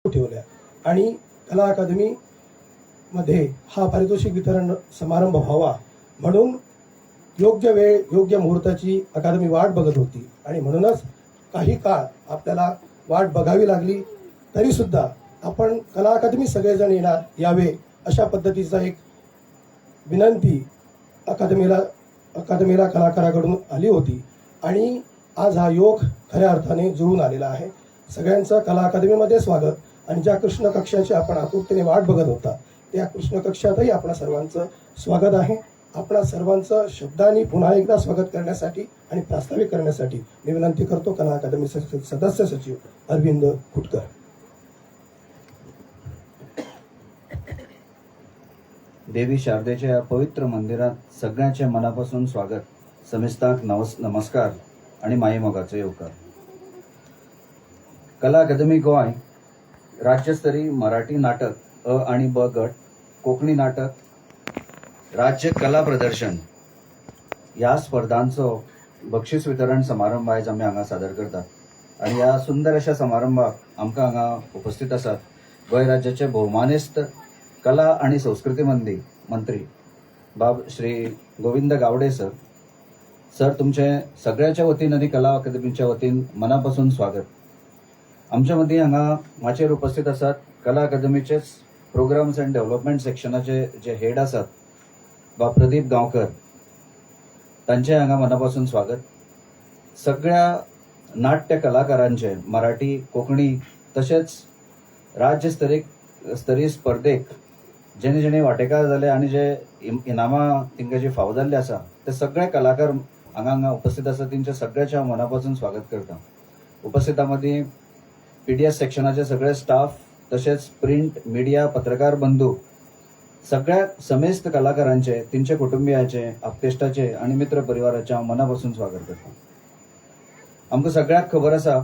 ठेवल्या आणि कला अकादमी मध्ये हा पारितोषिक वितरण समारंभ व्हावा म्हणून योग्य वेळ योग्य मुहूर्ताची अकादमी वाट बघत होती आणि म्हणूनच काही काळ आपल्याला वाट बघावी लागली. तरी सुद्धा आपण कला अकादमी सगळेजण यावे अशा पद्धतीचा एक विनंती अकादमीला कलाकाराकडून आली होती आणि आज हा योग खऱ्या अर्थाने जुळून आलेला आहे. सगळ्यांचं कला अकादमीमध्ये स्वागत आणि ज्या कृष्ण कक्षाची आपण आतुरतेने वाट बघत होता त्या कृष्ण कक्षातही आपणा सर्वांचं स्वागत आहे. आपणा सर्वांचं शब्दांनी पुन्हा एकदा स्वागत करण्यासाठी आणि प्रास्ताविक करण्यासाठी मी विनंती करतो कला अकादमीचे सदस्य सचिव अरविंद खुटकर. देवी शारदेच्या या पवित्र मंदिरात सगळ्यांचे मनापासून स्वागत, समिस्ताक नमस्कार आणि मायेमोगाचे येवकार. कला अकादमी गोंय राज्यस्तरीय मराठी नाटक अ आणि ब गट, कोंकणी नाटक, राज्य कला प्रदर्शन ह्या स्पर्धांचो बक्षीस वितरण समारंभ आयज आमी हांगा सादर करतात. आणि ह्या सुंदर अशा समारंभाक आमकां हांगा उपस्थित आसात गोंय राज्याचे भौमानिस्त कला आणि संस्कृती मंत्री बाब श्री गोविंद गावडे सर तुमचे सगळ्याच्या वतीन आणि कला अकादमीच्या वतीन मनापासून स्वागत. आमच्या मदीं हांगा माचेर उपस्थित आसात कला अकादमीचे प्रोग्राम्स अँड डेव्हलपमेंट सेक्शनाचे जे हेड आसात बाब प्रदीप गांवकर, तांचे हांगा मनापासून स्वागत. सगळ्या नाट्य कलाकारांचे मराठी, कोंकणी तशेंच राज्यस्तरीय स्पर्धेक जेणे जेणे वांटेकार जाले आणि जे इनामां तिंका जी फावो जाल्ले आसा ते सगळे कलाकार हांगा उपस्थित आसा. तेंचे सगळ्याचे हांव मनापासून स्वागत करता. उपस्थितां मदीं PDS सेक्शनाचे सगळे स्टाफ तशेंच प्रिंट मिडिया पत्रकार बंधू सगळ्या समेस्त कलाकारांचे, तेंचे कुटुंबियांचे, आप्तेश्टाचे आणि मित्र परिवाराचे हांव मनापासून स्वागत करता. आमकां सगळ्याक खबर आसा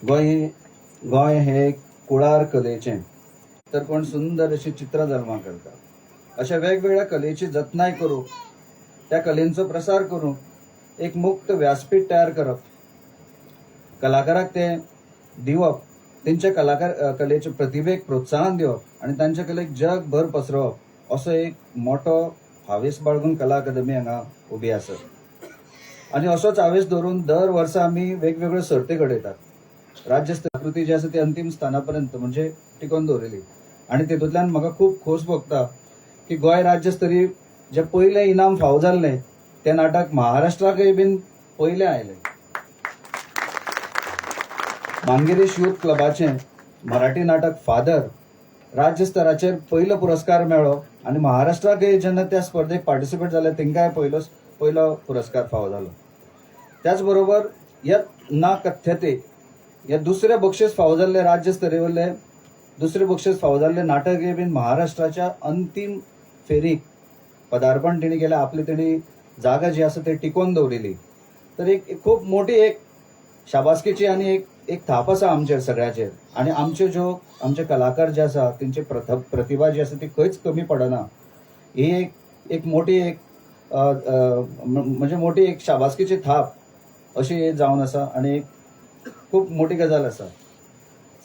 गोंय हे कुळार कलेचें, तर कोण सुंदर अशी चित्रां जल्माक घालता. अशा वेगवेगळ्या कलेची जतनाय करूंक, त्या कलेंचो प्रसार करूंक एक मुक्त व्यासपीठ तयार करप, कलाकाराक ते दिवप, तेंच्या कलेच्या प्रतिभेक प्रोत्साहन दिवप आणि तांच्या कलेक जगभर पसरवप असो एक मोठो हावेस बाळगून कला अकादमी हांगा उबी आसा. आणि असोच हावेस धरून दर वर्सा आमी वेगवेगळ्यो सर्ती घडयतात. राज्यस्तरीय कृती जी आसा ती अंतिम स्थानापर्यंत म्हणजे टिकोवन दवरली आणि तेतूंतल्यान म्हाका खूब खोस भोगता की गोंय राज्यस्तरीय जे पयले इनाम फावो जाल्ले ते नाटक महाराष्ट्राकय बीन पयले आयले. मांगेरेश यूथ क्लबाचे मराठी नाटक फादर राज्यस्तराचेर पयलो पुरस्कार मेळ्ळो आणि महाराष्ट्राकय जेन्ना त्या स्पर्धेक पार्टिसिपेट जाले तेंकाय पयलो पुरस्कार फावो जालो. त्याच बरोबर ना कथ्यते या दुसरे बक्षीस फावो जाल्ले राज्यस्तरीय वरले दुसरे बक्षीस फावो जाल्ले नाटकय बीन महाराष्ट्राच्या अंतिम फेरीक पदार्पण तेणी केलें. आपली तेणी जागा जी आसा ती टिकोवन दवरिली. तर एक खूब मोठी एक शाबासकेची आणि एक थाप आसा आमचेर सगळ्याचेर. आणि आमचे कलाकार जे आसा तेंची प्रतिभा जी आसा ती खंयच कमी पडना. ही एक मोठी म्हणजे मोठी एक शाबासकेची थाप अशी जावन आसा आणि खूब मोठी गजाल आसा.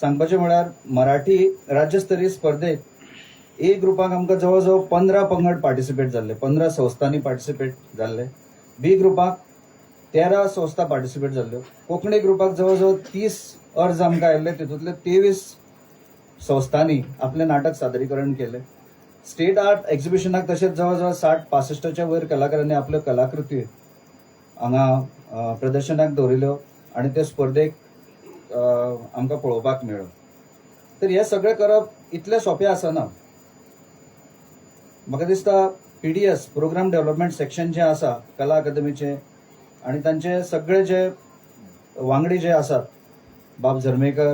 सांगपाचें म्हळ्यार मराठी राज्यस्तरीय स्पर्धेक ए ग्रुपाक आमकां जवळ जवळ 15 पंगड पार्टिसिपेट जाल्ले, 15 संस्थांनी पार्टिसिपेट जाल्ले. बी ग्रुपाक 13 संस्था पार्टिसिपेट जाल्ल्यो. कोंकणी ग्रुपाक जवळ जवळ 30 अर्ज आमकां आयिल्ले, तितूंतले 23 संस्थांनी आपले नाटक सादरीकरण केले. स्टेट आर्ट एक्झिबिशनाक तशेंच जवळ जवळ 60-65च्या वयर कलाकारांनी आपल्यो कलाकृती हांगा प्रदर्शनाक दवरिल्ल्यो आणि ते स्पर्धेक आमकां पळोवपाक मेळ्ळो. तर हे सगळें करप इतलें सोंपें आसना. म्हाका दिसता PDS प्रोग्राम डेव्हलपमेंट सेक्शन जे आसा कला अकादमीचे आणि तांचे सगळे जे वांगडी जे आसात बाब झरमेकर,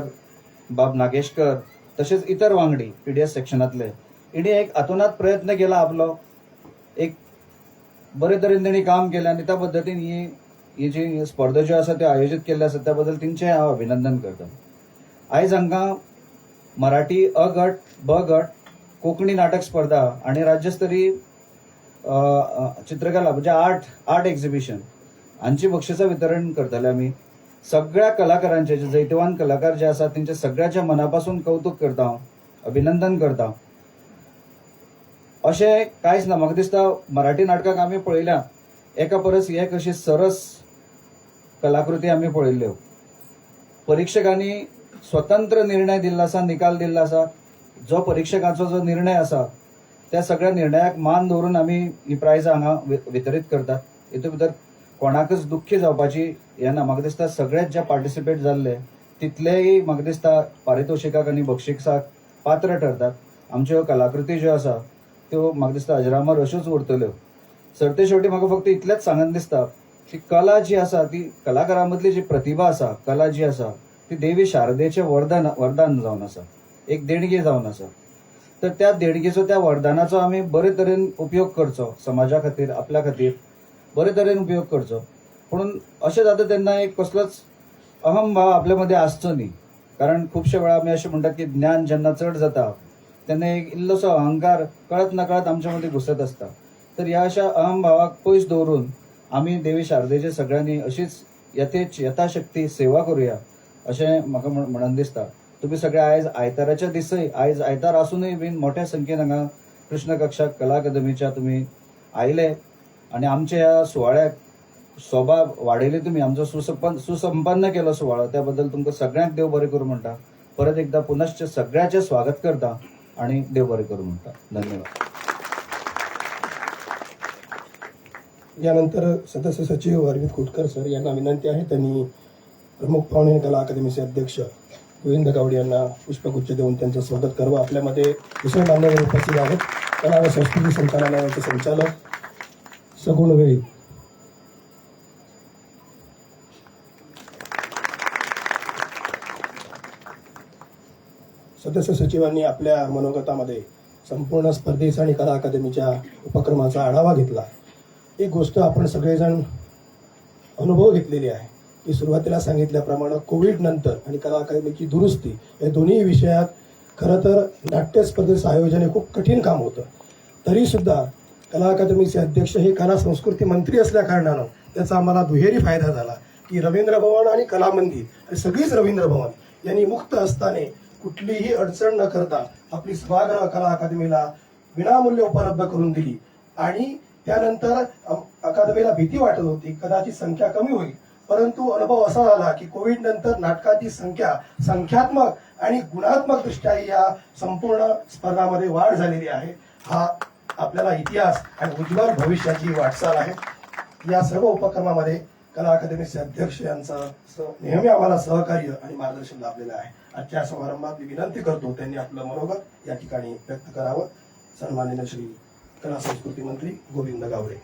बाब नागेशकर तशेंच इतर वांगडी PDS सेक्शनांतले, तेणी एक हातूंत प्रयत्न केला आपलो. एक बरे तरेन तेणी काम केलें आणि त्या पद्दतीन ही जी स्पर्धा ज्यो आसा त्यो आयोजीत केल्ल्यो आसा त्या बद्दल तेंचें हांव अभिनंदन करता. आयज हांकां मराठी अ गट, ब गट, कोंकणी नाटक स्पर्धा आणि राज्यस्तरीय चित्रकला म्हणजे आर्ट एक्झिबिशन हांची बक्षिसां वितरण करतले आमी. सगळ्या कलाकारांचे जे जैतवान कलाकार जे आसात तेंचे सगळ्याच्या मनापासून कौतुक करता हांव, अभिनंदन करता. अशें कांयच ना. म्हाका दिसता मराठी नाटकाक आमी पळयल्या एका परस एक अशी सरस कलाकृती आमी पळयल्ल्यो. परीक्षकांनी स्वतंत्र निर्णय दिल्लो आसा, निकाल दिल्लो आसा. जो परीक्षकांचो जो निर्णय आसा त्या सगळ्या निर्णयाक मान दवरून आमी ही प्रायजां हांगा वितरीत करतात. हितून भितर कोणाकच दुख्खी जावपाची हें ना. म्हाका दिसता सगळेच जे पार्टिसिपेट जाल्ले तितलेय म्हाका दिसता पारितोषिकाक आनी बक्षिसाक पात्र ठरतात. आमच्यो कलाकृती ज्यो आसा त्यो म्हाका दिसता अजरामर अश्योच उरतल्यो. सरते शेवटी म्हाका फक्त इतलेंच सांगन दिसता की कला जी आसा ती कलाकारां मदली जी प्रतिभा आसा, कला जी आसा ती देवी शारदेचें वरदान जावन आसा, एक देणगी जावन आसा. तर त्या देणगीचो, त्या वरदानाचो आमी बरे तरेन उपयोग करचो, समाजा खातीर, आपल्या खातीर बरे तरेन उपयोग करचो. पूण अशें जाता तेन्ना एक कसलोच अहम भाव आपल्या मदें आसचो न्ही. कारण खुबशे वेळा आमी अशें म्हणटात की ज्ञान जेन्ना चड जाता तेन्ना एक इल्लोसो अहंकार कळत नकळत आमच्या मदीं घुसत आसता. तर ह्या अशा अहम भावाक पयस दवरून आमी देवी शारदेचे सगळ्यांनी अशीच यथाशक्ती सेवा करुया अशें म्हाका म्हणून दिसता. तुम्ही सगळे आयज आयताराच्या दिसय, आयज आयतार आसूनय बीन मोठ्या संख्येन हांगा कृष्ण कक्षा कला अकादमीच्या तुमी आयले आनी आमच्या ह्या सुवाळ्याक सोबा वाडयली तुमी, आमचो सुसंपन्न केलो सुवाळो. त्या बद्दल तुमकां सगळ्यांक देव बरें करूं म्हणटा. परत एकदा पुनश्च सगळ्याचें स्वागत करता आणि देव बरें करूं म्हणटा. धन्यवाद. यानंतर सदस्य सचिव अरविंद खोटकर सर यांना विनंती आहे, त्यांनी प्रमुख पाहुणे कला अकादमीचे अध्यक्ष गोविंद गावडे यांना पुष्पगुच्छ देऊन त्यांचं स्वागत करावं. आपल्यामध्ये विषय मान्यवर उपस्थित आहेत. कला व संस्कृती संचालनालयाचे संचालक सगुण वेळी, सदस्य सचिवांनी आपल्या मनोगतामध्ये संपूर्ण स्पर्धेचा आणि कला अकादमीच्या उपक्रमाचा आढावा घेतला. एक गोष्ट आपण सगळेजण अनुभव घेतलेली आहे की सुरुवातीला सांगितल्याप्रमाणे कोविड नंतर आणि कला अकादमीची दुरुस्ती या दोन्ही विषयात खरं तर नाट्य स्पर्धेचं आयोजन हे खूप कठीण काम होतं. तरीसुद्धा कला अकादमीचे अध्यक्ष हे कला संस्कृती मंत्री असल्या कारणानं त्याचा आम्हाला दुहेरी फायदा झाला की रवींद्र भवन आणि कला मंदिर आणि सगळीच रवींद्र भवन यांनी मुक्त असताना कुठलीही अडचण न करता आपली सभागृह कला अकादमीला विनामूल्य उपलब्ध करून दिली. आणि त्यानंतर अकादमीला भीती वाटत होती कदाचित संख्या कमी होईल, परंतु अनुभव असा झाला की कोविड नंतर नाटकाची संख्या संख्यात्मक आणि गुणात्मक दृष्ट्या या संपूर्ण स्पर्धामध्ये वाढ झालेली आहे. हा आपल्याला इतिहास आणि उज्ज्वल भविष्याची वाटचाल आहे. या सर्व उपक्रमामध्ये कला अकादमीचे अध्यक्ष यांचं नेहमी आम्हाला सहकार्य आणि मार्गदर्शन लाभलेलं आहे. आजच्या समारंभात मी विनंती करतो त्यांनी आपलं मनोगत या ठिकाणी व्यक्त करावं. सन्माननीय श्री कला संस्कृती मंत्री गोविंद गावडे.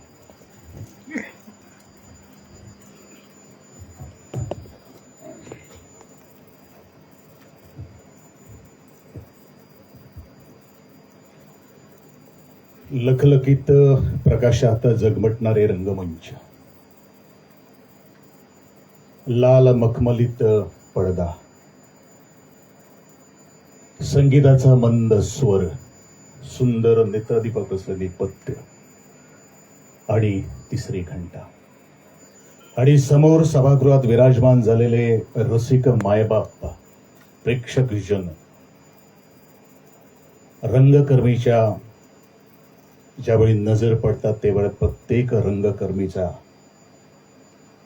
लखलखीत प्रकाशात झगमटणारे रंगमंच, लाल मखमलीत पडदा, संगीताचा मंद स्वर, सुंदर नेत्रदीपक असलेले पथ्य आणि तिसरी घंटा आणि समोर सभागृहात विराजमान झालेले रसिक मायबाप, प्रेक्षक जन, रंगकर्मीच्या ज्यावेळी नजर पडतात तेव्हा प्रत्येक रंगकर्मीचा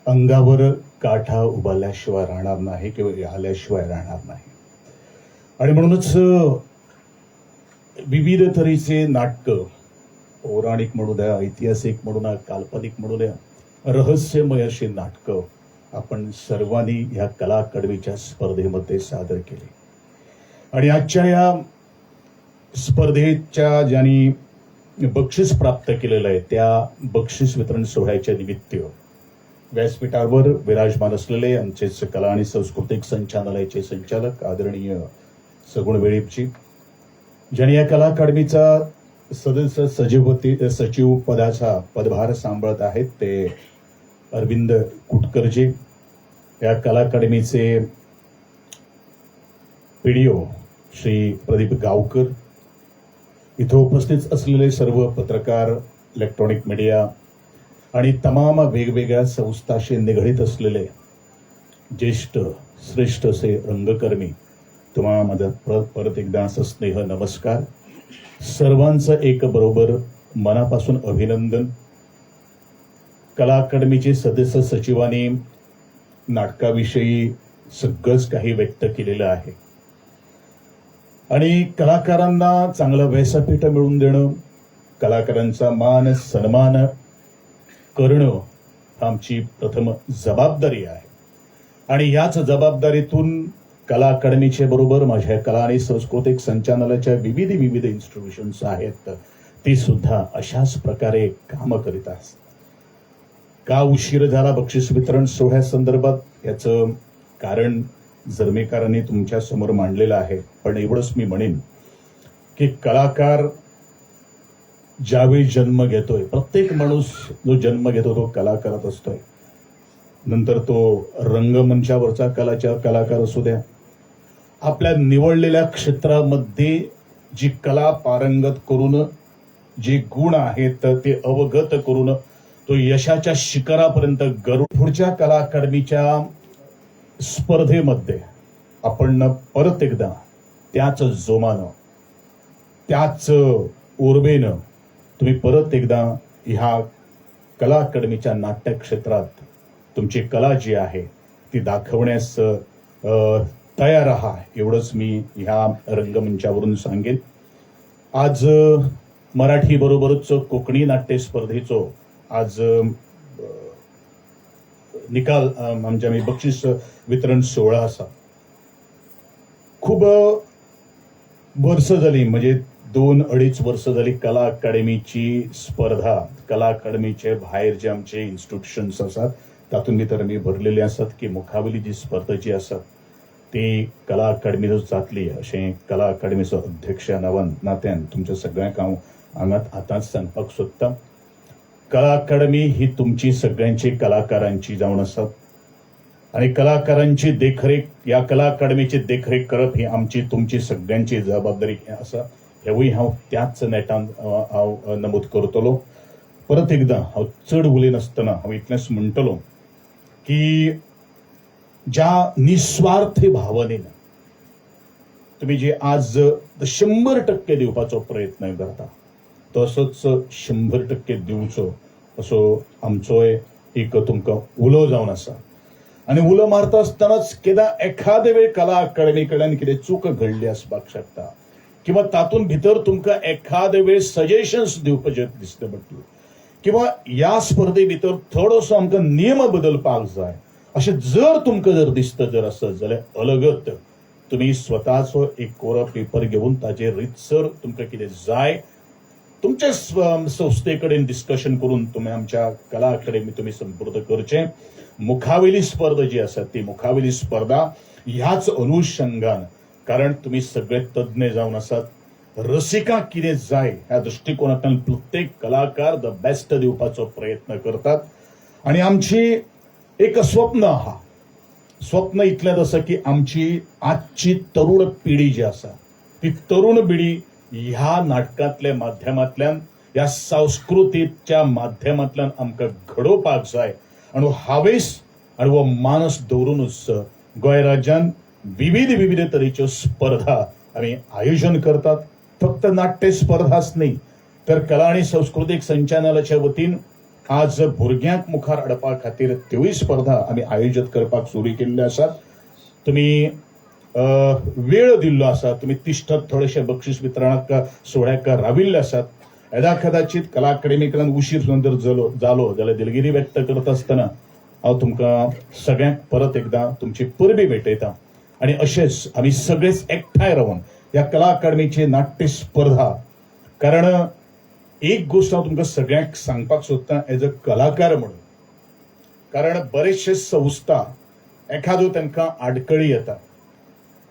अंगावर काठा उभारल्याशिवाय राहणार नाही किंवा आल्याशिवाय राहणार नाही. आणि म्हणूनच विविध तऱ्हेचे नाटक, पौराणिक म्हणू द्या, ऐतिहासिक म्हणू द्या, काल्पनिक म्हणू द्या, रहस्यमय अशी नाटकं आपण सर्वांनी ह्या कला अकादमीच्या स्पर्धेमध्ये सादर केली. आणि आजच्या या स्पर्धेच्या ज्यांनी बक्षीस प्राप्त केलेलं आहे त्या बक्षीस वितरण सोहळ्याच्या निमित्त व्यासपीठावर विराजमान असलेले आमचेच कला आणि सांस्कृतिक संचालनालयाचे संचालक आदरणीय सगुण वेळीपजी, ज्यांनी या कला अकादमीचा सदस्य सचिव पदाचा पदभार सांभाळत आहेत, ते अरविंद कुटकरजी, या कला अकादमीचे पीडीओ श्री प्रदीप गावकर, इथं उपस्थित असलेले सर्व पत्रकार, इलेक्ट्रॉनिक मीडिया आणि तमाम वेगवेगळ्या संस्थांशी निगडीत असलेले ज्येष्ठ श्रेष्ठ असे रंगकर्मी, तुम्हाला माझा परत एकदा असं स्नेह नमस्कार. सर्वांचं एक बरोबर मनापासून अभिनंदन. कला अकादमीचे सदस्य सचिवांनी नाटकाविषयी सगळंच काही व्यक्त केलेलं आहे आणि कलाकारांना चांगलं व्यासपीठ मिळवून देणं, कलाकारांचा मान सन्मान करणं आमची प्रथम जबाबदारी आहे. आणि याच जबाबदारीतून कला अकादमीच्या बरोबर माझ्या कला आणि सांस्कृतिक संचालनालयाच्या विविध इन्स्टिट्यूशन्स आहेत, ती सुद्धा अशाच प्रकारे काम करीत आहेत. का उशीर झाला बक्षीस वितरण सोहळ्यासंदर्भात याचं कारण जर्मेकरांनी तुमच्या समोर मांडलेलं आहे. पण एवढंच मी म्हणेन की कलाकार ज्यावेळी जन्म घेतोय, प्रत्येक माणूस जो जन्म घेतो तो कलाकारच असतोय. नंतर तो रंगमंचावरचा कलाकार असू द्या, आपल्या निवडलेल्या क्षेत्रामध्ये जी कला पारंगत करून जे गुण आहेत ते अवगत करून तो यशाच्या शिखरापर्यंत पुढच्या कला अकादमीच्या स्पर्धेमध्ये आपण परत एकदा त्याच जोमानं, त्याच उर्बेनं तुम्ही परत एकदा ह्या कला अकादमीच्या नाट्य क्षेत्रात तुमची कला जी आहे ती दाखवण्यास तयार राहा, एवढंच मी ह्या रंगमंचावरून सांगेन. आज मराठी बरोबरच कोकणी नाट्य स्पर्धेचो आज निकाल आमच्या बक्षीस वितरण सोहळा असा. खूप वर्ष झाली, म्हणजे 2-2.5 वर्ष झाली कला अकादमीची स्पर्धा, कला अकादमीचे बाहेर जे आमचे इन्स्टिट्यूशन्स असतात तातून भितर आमी भरलेले असतात की मुखावली जी स्पर्धा जी असतात ती कला अकादमीच जातली अशें कला अकादमीचो अध्यक्ष नात्यान तुमच्या सगळ्यांक हांव हांगात आतांच सांगपाक सोदतां. कला अकादमी ही तुमची सगळ्यांची कलाकारांची जावन आसात आणि कलाकारांची देखरेख, या कला अकादमीची देखरेख करप ही आमची तुमची सगळ्यांची जबाबदारी आसा. हेवूय हांव त्याच नेटान हांव नमूद करतलो. परत एकदा हांव चड उलयनासतना हांव इतलेंच म्हणटलो की ज्या निस्वार्थ भावनेन तुम्ही जे आज 100% दिवपाचो प्रयत्न करता तसोच 100% दिवचो असो आमचोय एक तुमकां उलो जावन आसा. आणि उलो मारता आसतनाच केदा एखादे वेळ कला अकादमी कडल्यान कितें चूक घडली आसपाक शकता किंवा तातूंत भितर तुमकां एखादे वेळ सजेशन्स दिवपाचे दिसता पडटले किंवा ह्या स्पर्धे भितर थोडोसो आमकां नियम बदलपाक जाय अशें जर तुमकां जर दिसता जर आसत जाल्यार अलगत तुम्ही स्वताचो एक कोरो पेपर घेवन ताचेर रितसर तुमकां कितें जाय तुमच्या संस्थे कडेन डिस्कशन करून तुम्ही आमच्या कला अकादमी तुम्ही संपर्क करचे. मुखावेली स्पर्धा जी आसा ती मुखावेली स्पर्धा ह्याच अनुषंगान, कारण तुम्ही सगळे तज्ञ जावन आसात, रसिकांक कितें जाय ह्या दृष्टिकोनांतल्यान प्रत्येक कलाकार द बेस्ट दिवपाचो प्रयत्न करतात. आणि आमची एक स्वप्न आहा, स्वप्न इतलेंच आसा की आमची आजची तरुण पिढी जी आसा ती तरुण पिढी ह्या नाटकांतल्या माध्यमांतल्यान, ह्या संस्कृतीच्या माध्यमांतल्यान आमकां घडोवपाक जाय. आणि हावेस आणि वो मानस दवरूनच गोंय राज्यान विविध तरेच्यो स्पर्धा आमी आयोजन करतात. फक्त नाट्य स्पर्धाच न्ही तर कला आणि सांस्कृतिक संचालनालयाच्या वतीन आज भुरग्यांक मुखार हाडपा खातीर त्योय स्पर्धा आमी आयोजीत करपाक सुरू केल्ल्यो आसात. तुम्ही वेळ दिल्लो आसा, तुम्ही तिश्ठत थोडेशे बक्षीस वितरणाक सोहळ्याक राविल्ले आसात. येदा कदाचित कला अकादमी कडल्यान उशीर सुद्दां जर जालो जाल्यार दिलगिरी व्यक्त करता आसतना हांव तुमकां सगळ्यांक परत एकदा तुमची परबी भेटयतां. आणि अशेंच आमी सगळेच एकठांय रावन ह्या कला अकादमीची नाट्य स्पर्धा, कारण एक गोष्ट हांव तुमकां सगळ्यांक सांगपाक सोदतां एज अ कलाकार म्हणून, कारण बरेचशे संस्था एखादो तांकां आडकळी येता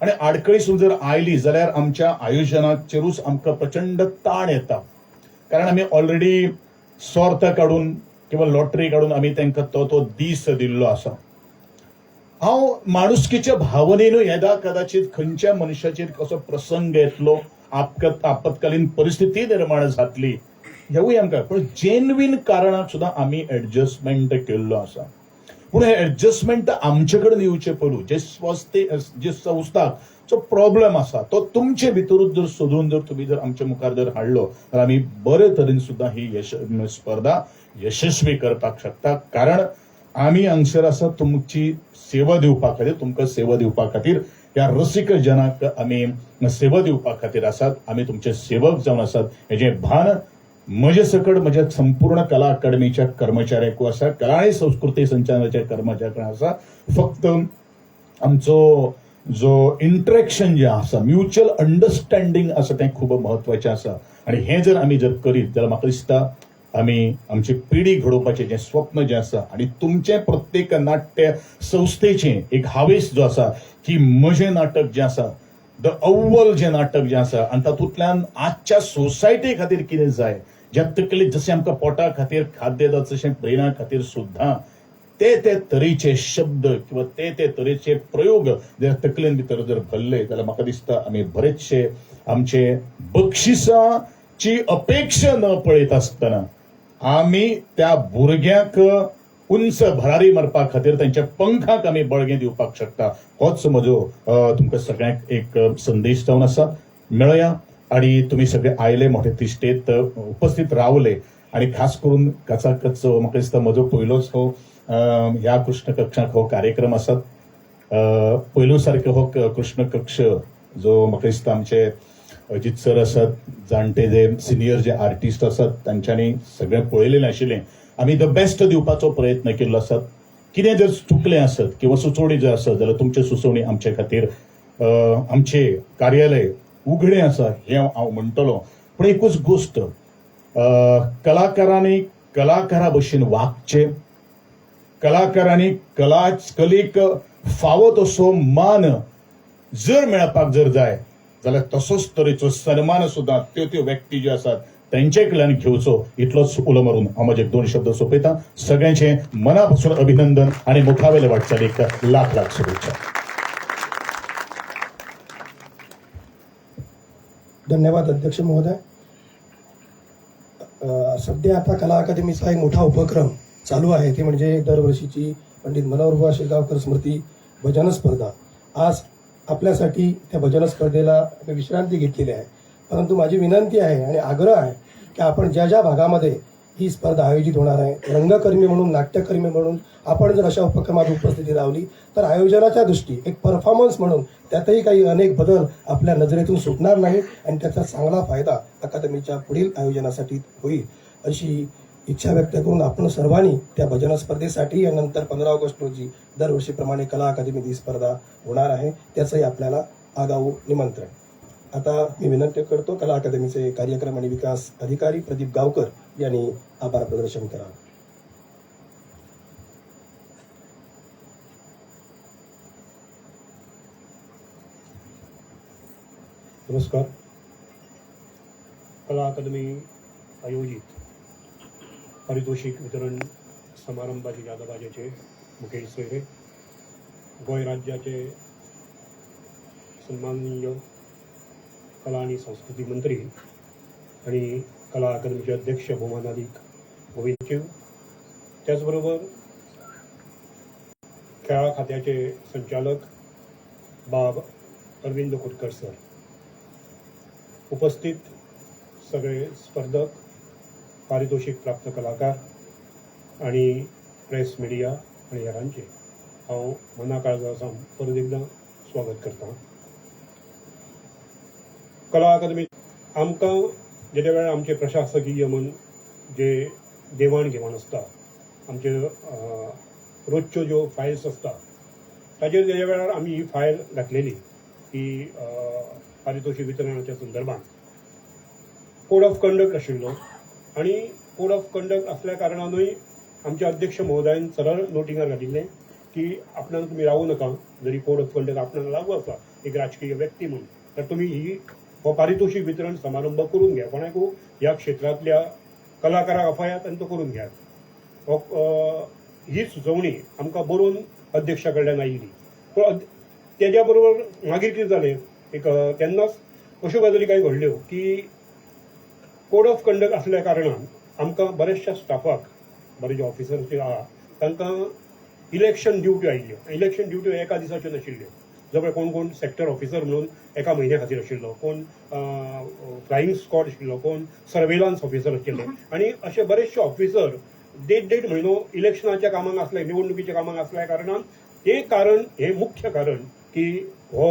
आणि आडकळीसून जर आयली जाल्यार आमच्या आयोजनाचेरूच आमकां प्रचंड ताण येता. कारण आमी ऑलरेडी सॉर्थ काडून किंवा लॉटरी काडून आमी तांकां तो दीस दिल्लो आसा. हांव माणुसकीच्या भावनेन येदा कदाचित खंयच्या मनशाचेर कसो प्रसंग येतलो, आपत्कालीन परिस्थिती निर्माण जातली हेवूय आमकां, पण जेन्युइन कारणाक सुद्दां आमी एडजस्टमेंट केल्लो आसा. पूण हे एडजस्टमेंट आमचे कडेन येवचे पडू जे संस्थाक जो प्रॉब्लेम आसा तो तुमचे भितरूच जर सोदून जर तुम्ही जर आमच्या मुखार जर हाडलो तर आमी बरे तरेन सुद्दां ही स्पर्धा यशस्वी करपाक शकता. कारण आमी हांगसर आसा तुमची सेवा दिवपा खातीर, तुमकां सेवा दिवपा खातीर, ह्या रसिक जनाक आमी सेवा दिवपा खातीर आसात. आमी तुमचे सेवक जावन आसात हेजें भान म्हजे सकट म्हज्या संपूर्ण कला अकादमीच्या कर्मचाऱ्यांकू आसा, कला आनी संस्कृती संचालनाच्या कर्मचाऱ्यांक आसा. फक्त आमचो जो इंटरेक्शन जे आसा, म्युच्युअल अंडरस्टँडिंग आसा तें खूब म्हत्वाचें आसा. आनी हें जर आमी जर करीत जाल्यार म्हाका दिसता आमी आमची पिढी घडोवपाचें जें स्वप्न जें आसा आनी तुमचें प्रत्येक नाट्य संस्थेचें एक हावेस जो आसा की म्हजें नाटक जें आसा, द अव्वल जें नाटक जें आसा आनी तातूंतल्यान आजच्या सोसायटी खातीर कितें जाय, ज्या तकलेक जशें आमकां पोटा खातीर खाद्य जाता तशें ब्रेना खातीर सुद्दां ते तरेचे शब्द किंवा ते तरेचे प्रयोग जर तकलेन भितर जर भरले जाल्यार म्हाका दिसता आमी बरेचशे आमचे बक्षिसाची अपेक्षा न पळयत आसतना आमी त्या भुरग्यांक उंच भरारी मारपा खातीर तांच्या पंखाक आमी बळगें दिवपाक शकता. होच म्हजो तुमकां सगळ्यांक एक संदेश जावन आसा. मेळया आणि तुम्ही सगळे आयले मोठे तिश्टेत उपस्थित रावले आणि खास करून कचाकच म्हाका दिसता म्हजो पयलोच हो ह्या कृष्ण कक्षाक हो कार्यक्रम आसात. पयलू सारको हो कृष्ण कक्ष जो म्हाका दिसता आमचे अजित सर आसात, जाणटे जे सिनियर जे आर्टिस्ट आसात तांच्यांनी सगळें पळयलेलें आशिल्लें. आमी द बेस्ट दिवपाचो प्रयत्न केल्लो आसात. कितें जर चुकलें आसत किंवा सुचोवणी जर आसत जाल्यार तुमचे सुचोवणी आमचे खातीर आमचे कार्यालय उघडें आसा हें हांव म्हणटलों. पूण एकूच गोश्ट, कलाकारांनी कलाकारा भशेन वागचें, कलाकारांनी कलेक फावो तसो मान जर मेळपाक जर जाय जाल्यार तसोच तरेचो सन्मान सुद्दां त्यो व्यक्ती ज्यो आसात त्यांचे कडल्यान घेवचो. इतलोच उलो मारून हांव म्हजे 2 शब्द सोंपयतां. सगळ्यांचे मनापासून अभिनंदन आणि मुखावेले वाटचालीक लाख लाख शुभेच्छा. धन्यवाद अध्यक्ष महोदय. सध्या आता कला अकादमीचा एक मोठा उपक्रम चालू आहे, ते म्हणजे दरवर्षीची पंडित मनोहरबुवा शिरगावकर स्मृती भजन स्पर्धा. आज आपल्यासाठी त्या भजन स्पर्धेला विश्रांती घेतलेली आहे, परंतु माझी विनंती आहे आणि आग्रह आहे की आपण ज्या ज्या भागामध्ये ही स्पर्धा आयोजित होणार आहे, रंगकर्मी म्हणून, नाट्यकर्मी म्हणून आपण जर अशा उपक्रमात उपस्थिती लावली तर आयोजनाच्या दृष्टी एक परफॉर्मन्स म्हणून त्यातही काही अनेक बदल आपल्या नजरेतून सुटणार नाही आणि त्याचा चांगला फायदा अकादमीच्या पुढील आयोजनासाठी होईल अशी इच्छा व्यक्त करून आपण सर्वांनी त्या भजन स्पर्धेसाठी नंतर 15 ऑगस्ट रोजी दरवर्षीप्रमाणे कला अकादमी ही स्पर्धा होणार आहे, त्याचंही आपल्याला आगाऊ निमंत्रण. आता मी विनंती करतो कला अकादमीचे कार्यक्रम आणि विकास अधिकारी प्रदीप गावकर यांनी आभार प्रदर्शन करावं. नमस्कार. कला अकादमी आयोजित पारितोषिक वितरण समारंभाचे यादवाजेचे मुखेल सोयरे, गोंय राज्याचे सन्माननीय कला आणि संस्कृती मंत्री आणि कला अकादमीचे अध्यक्ष भौमानाधिक गोविंद चिव, त्याचबरोबर खेळा खात्याचे संचालक बाब अरविंद खोटकर सर, उपस्थित सगळे स्पर्धक, पारितोषिक प्राप्त कलाकार आणि प्रेस मिडिया आणि हेरांचे हांव मना काळजासावन परत एकदां स्वागत करता. कला अकादमी आमकां जेदे वेळार आमचे प्रशासकीय म्हण जे देवाण घेवाण आसता, आमचे रोजच्यो ज्यो फायल्स आसता ताजेर जेदे वेळार आमी ही फायल घातलेली की पारितोषिक वितरणाच्या संदर्भात कोड ऑफ कंडक्ट आशिल्लो आणि कोड ऑफ कंडक्ट असल्या कारणानूय आमच्या अध्यक्ष महोदयान सरळ नोटिंगार घातिल्लें की आपणाक तुमी रावूं नाका, जरी कोड ऑफ कंडक्ट आपणाक लागू आसा एक राजकीय व्यक्ती म्हणून, तर तुमी हो पारितोषिक वितरण समारंभ करून घ्या, कोणाकू ह्या क्षेत्रातल्या कलाकाराक अफायात आनी तो करून घ्या. ही सुचोवणी आमकां बरोवन अध्यक्षा कडल्यान आयिल्ली. पूण तेज्या बरोबर मागीर कितें जालें, एक तेन्नाच अश्यो गजाली काही घडल्यो की कोड ऑफ कंडक्ट असल्या कारणान आमकां बऱ्याचशा स्टाफाक, बरे जे ऑफिसर्स जे आहा तांकां इलेक्शन ड्युटी आयिल्ल्यो. इलेक्शन ड्युटी एका दिसाच्यो नाशिल्ल्यो. जवळ कोण कोण सेक्टर ऑफिसर म्हणून एका म्हयन्या खातीर आशिल्लो, कोण फ्लाईंग स्क्वॉड आशिल्लो, कोण सर्वेलन्स ऑफिसर आशिल्ले, आणि असे बरेचशे ऑफिसर देड म्हयनो इलेक्शनाच्या कामाक आसले, निवडणुकीच्या कामाक असल्या कारणान हे मुख्य कारण की हो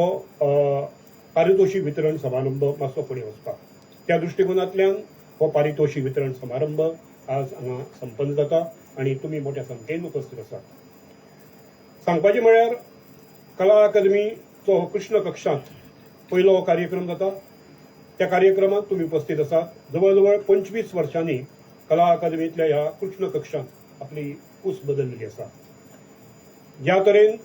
पारितोषिक वितरण समारंभ मातसो फुडें वचपाक. त्या दृश्टिकोनांतल्यान हो पारितोषिक वितरण समारंभ आज हांगा संपन्न जाता आणि तुम्ही मोठ्या संख्येन उपस्थित आसात. सांगपाचें म्हळ्यार कला अकादमीचो कृष्ण कक्षांत पयलो हो कार्यक्रम जाता. त्या कार्यक्रमात तुम्ही उपस्थित आसात. जवळ 25 वर्षांनी कला अकादमींतल्या ह्या कृष्ण कक्षांत आपली कूस बदललेली आसा. ज्या तरेन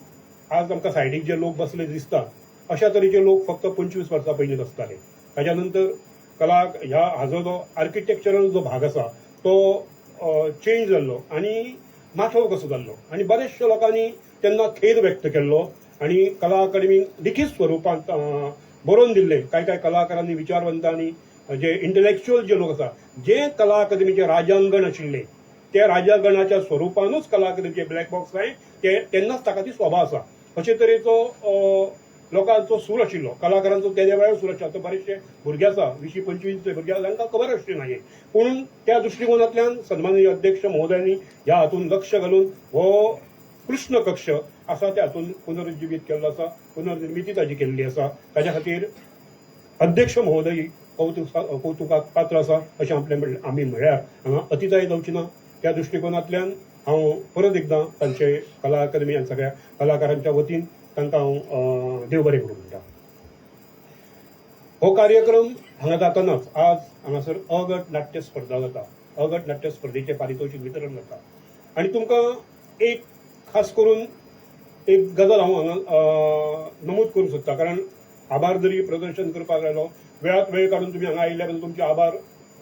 आज आमकां सायडीक जे लोक बसले दिसतात, अशा तरेचे लोक फक्त 25 वर्सां पयलीं आसताले. ताच्या नंतर हाजो जो आर्किटेक्चरल जो भाग आसा तो चेंज जाल्लो आनी माठव कसो जाल्लो, आनी बऱ्याचशा लोकांनी तेन्ना खेद व्यक्त केल्लो आणि कला अकादमीक लिखीत स्वरुपांत बरोवन दिल्ले काय कलाकारांनी, विचारवंतांनी, जे इंटलेक्च्युअल जे लोक आसा, जे कला अकादमीचे राजांगण आशिल्ले त्या राजांगणाच्या स्वरुपानूच कला अकादमीचे ब्लॅक बॉक्स आहे तेन्नाच ताका ती शोभा आसा. अशे तरेचो लोकांचो सूर आशिल्लो, कलाकारांचो तेद्या वेळार सूर आशिल्लो. बरेचशे भुरगे आसा, 20-25 भुरगे आसा, तांकां खबर आसची ना. पूण त्या दृश्टिकोनांतल्यान सन्माननीय अध्यक्ष महोदयांनी ह्या हातून लक्ष घालून हो कृष्ण कक्ष आसा त्या हातून पुनरुज्जीवीत केल्लो आसा, पुनर्निर्मिती ताजी केल्ली आसा. ताच्या खातीर अध्यक्ष महोदय कौतुकाक पात्र आसा अशें आमी म्हळ्यार हांगा अतिताय जावची ना. त्या दृश्टिकोनांतल्यान हांव परत एकदां तांचे कला अकादमी आनी सगळ्या कलाकारांच्या वतीन तांकां हांव देव बरें करूं म्हणटा. हो कार्यक्रम हांगा जातानाच आज हांगासर अ गट नाट्य स्पर्धा जाता. अ गट नाट्य स्पर्धेचें पारितोषिक वितरण जाता. आनी तुमकां एक खास करून एक गजाल हांव हांगा नमूद करूंक सोदता, कारण आभार जरी प्रदर्शन करपाक आयलो, वेळात वेळ काडून तुमी हांगा आयिल्ल्या बद्दल तुमचे आभार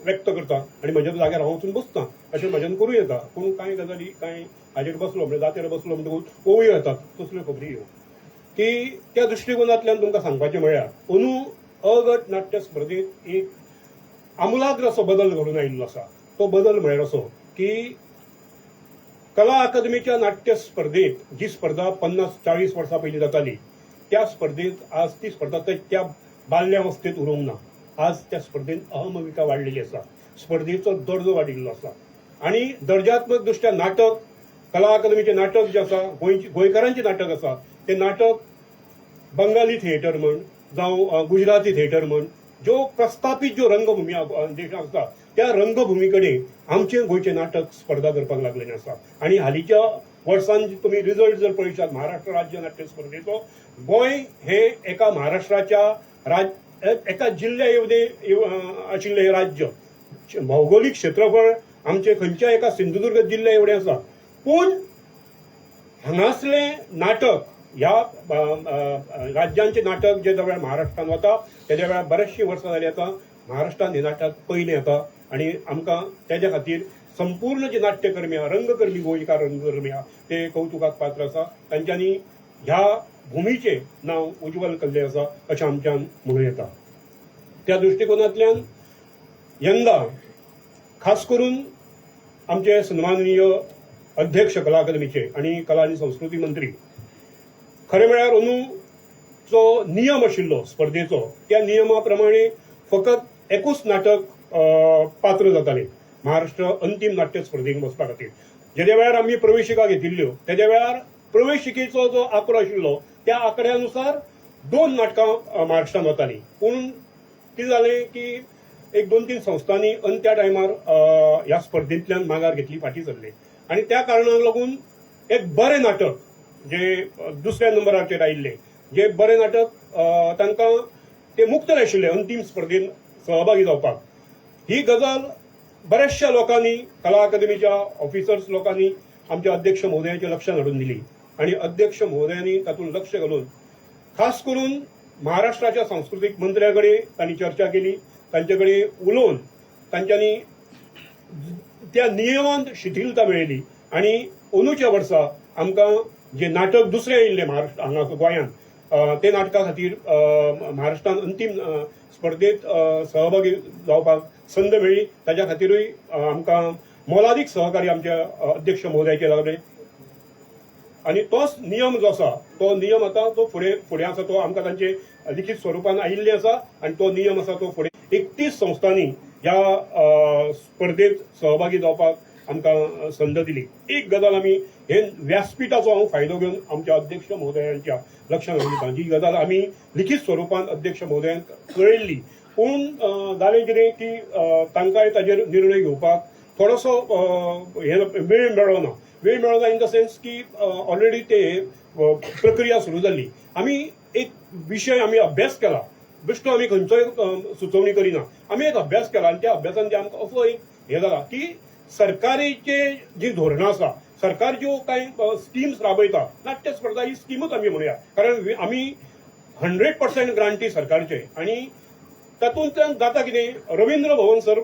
व्यक्त करता आणि म्हज्या जाग्यार हांव वचून बसता अशें म्हज्यान करूं येता. पूण कांय गजाली हाजेर बसलो म्हणजे जातेर बसलो म्हणटकूच ओवयो येतात, तसल्यो खबरी ह्यो की त्या दृश्टिकोनांतल्यान तुमकां सांगपाचें म्हळ्यार अंदू अ गट नाट्य स्पर्धेंत एक आमुलाग्र असो बदल घडून आयिल्लो आसा. तो बदल म्हळ्यार असो की कला अकादमीच्या नाट्य स्पर्धेत जी स्पर्धा 50-40 वर्सां पयलीं जाताली त्या स्पर्धेत आज ती स्पर्धा त्या बाल्यावस्थेत उरूंक ना. आज त्या स्पर्धेत अहमविका वाडलेली आसा, स्पर्धेचो दर्जो वाडिल्लो आसा आणि दर्जात्मक दृश्ट्या नाटक, कला अकादमीचे नाटक जे आसा, गोंयकारांचे नाटक आसा, ते नाटक बंगाली थिएटर म्हण जावं गुजराती थिएटर म्हण ज्यो प्रस्थापीत ज्यो रंगभुमी देशांत आसा त्या रंगभुमी कडेन आमचें गोंयचें नाटक स्पर्धा करपाक लागलेलें आसा. आनी हालींच्या वर्सांत तुमी रिजल्ट जर पळयशात महाराष्ट्र राज्य नाट्य स्पर्धेचो, गोंय हे एका महाराष्ट्राच्या एका जिल्ल्या एवढे आशिल्लें हें राज्य, भौगोलीक क्षेत्रफळ आमचे खंयच्या एका सिंधुदुर्ग जिल्ल्या एवढें आसा. पूण हांगासलें नाटक ह्या राज्यांचे नाटक जे वेळार महाराष्ट्रान वता तेज्या वेळार बरेचशीं वर्सां जालीं आतां महाराष्ट्रान हें नाटक पयलें येता आणि आमकां तेज्या खातीर संपूर्ण जे नाट्यकर्मी आहा, रंगकर्मी, गोंयकार रंगकर्मी आहा, ते कौतुकाक पात्र आसा. तांच्यांनी ह्या भुमीचें नांव उज्वल केल्लें आसा अशें आमच्यान म्हणूं येता. त्या दृश्टिकोनांतल्यान यंदा खास करून आमचे सन्माननीय अध्यक्ष कला अकादमीचे आणि कला आणि संस्कृती मंत्री खरें म्हळ्यार अंदूचो नियम आशिल्लो स्पर्धेचो, त्या नियमा प्रमाणे फकत एकूच नाटक पात्र जातालें महाराष्ट्र अंतीम नाट्य स्पर्धेक बसपा खातीर. जेद्या वेळार आमी प्रवेशिका घेतिल्ल्यो तेद्या वेळार प्रवेशिकेचो जो आंकडो आशिल्लो त्या आंकड्यानुसार 2 नाटकां महाराष्ट्रान वतालीं. पूण कितें जालें की एक 2-3 संस्थांनी त्या टायमार ह्या स्पर्धेंतल्यान माघार घेतली, फाटीं सरले आणि त्या कारणाक लागून एक बरें नाटक जे दुसऱ्या नंबराचेर आयिल्ले जे बरें नाटक तांकां ते मुक्त आशिल्ले अंतीम स्पर्धेंत सहभागी जावपाक. ही गजाल बऱ्याचशा लोकांनी, कला अकादमीच्या ऑफिसर्स लोकांनी आमच्या अध्यक्ष महोदयाच्या लक्षात हाडून दिली आणि अध्यक्ष महोदयांनी तातूंत लक्ष घालून खास करून महाराष्ट्राच्या सांस्कृतिक मंत्र्या कडेन तांणी चर्चा केली, तांचे कडेन उलोवन तांच्यांनी त्या नियमांत शिथिलता मेळयली आणि अंदूच्या वर्सा आमकां जे नाटक दुसरे येयल्ले महाराष्ट्र हांगा गोंयांत ते नाटका खातीर महाराष्ट्रान अंतीम स्पर्धेत सहभागी जावपाक संद मेळ्ळी. ताच्या खातीरूय आमकां मोलादीक सहकार्य आमच्या अध्यक्ष महोदयाचे लागले. आणि तोच नियम जो आसा तो नियम आता तो फुडें आसा तो आमकां तांचे लिखीत स्वरुपान आयिल्ले आसा आणि तो नियम आसा तो फुडें 31 संस्थांनी ह्या स्पर्धेत सहभागी जावपाक आमकां संद दिली. एक गजाल आमी हे व्यासपीठाचो हांव फायदो घेवन आमच्या अध्यक्ष महोदयांच्या लक्षांत हाडून दिता. जी गजाल आमी लिखीत स्वरुपान अध्यक्ष महोदयांक कळयल्ली, पूण जालें कितें की तांकांय ताजेर निर्णय घेवपाक थोडोसो वेळ मेळना इन द सेन्स की ऑलरेडी ते प्रक्रिया सुरू जाल्ली. आमी एक विशय आमी अभ्यास केला, बेश्टो आमी खंयचोय सुचोवणी करिना. आमी एक अभ्यास केला आणि त्या अभ्यासान जे आमकां असो एक हे जाला की सरकारीचे जी धोरणां आसा, सरकार ज्यो कांय स्किम्स राबयता, नाट्य स्पर्धा ही स्कीमच आमी म्हणया, कारण आमी 100% ग्रांटी सरकारचे आणि तातूंतल्यान जाता कितें, रवींद्र भवन सर